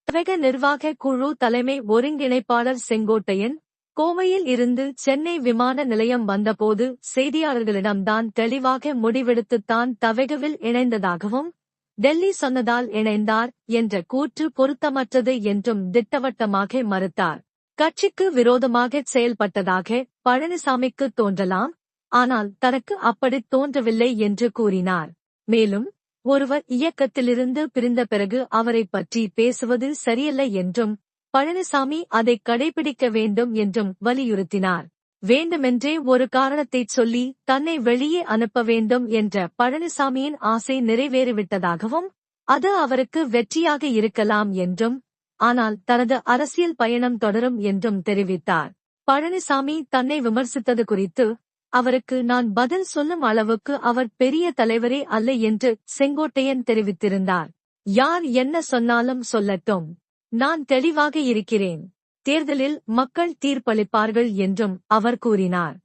தமிழக நிர்வாக குழு தலைமை ஒருங்கிணைப்பாளர் செங்கோட்டையன், கோவையில் இருந்து சென்னை விமான நிலையம் வந்தபோது செய்தியாளர்களிடம்தான் தெளிவாக முடிவெடுத்துத்தான் தவெகவில் இணைந்ததாகவும், டெல்லி சொன்னதால் இணைந்தார் என்ற கூற்று பொருத்தமற்றது என்றும் திட்டவட்டமாக மறுத்தார். கட்சிக்கு விரோதமாகச் செயல்பட்டதாக பழனிசாமிக்கு தோன்றலாம், ஆனால் தனக்கு அப்படித் தோன்றவில்லை என்று கூறினார். மேலும், ஒருவர் இயக்கத்திலிருந்து பிரிந்த பிறகு அவரைப் பற்றி பேசுவது சரியல்ல என்றும், பழனிசாமி அதை கடைபிடிக்க வேண்டும் என்றும் வலியுறுத்தினார். வேண்டுமென்றே ஒரு காரணத்தைச் சொல்லி தன்னை வெளியே அனுப்ப வேண்டும் என்ற பழனிசாமியின் ஆசை நிறைவேறிவிட்டதாகவும், அது அவருக்கு வெற்றியாக இருக்கலாம் என்றும், ஆனால் தனது அரசியல் பயணம் தொடரும் என்றும் தெரிவித்தார். பழனிசாமி தன்னை விமர்சித்தது குறித்து அவருக்கு நான் பதில் சொல்லும் அளவுக்கு அவர் பெரிய தலைவரே அல்ல என்று செங்கோட்டையன் தெரிவித்திருந்தார். யார் என்ன சொன்னாலும் சொல்லட்டும், நான் தெளிவாக இருக்கிறேன். தேர்தலில் மக்கள் தீர்ப்பளிப்பார்கள் என்றும் அவர் கூறினார்.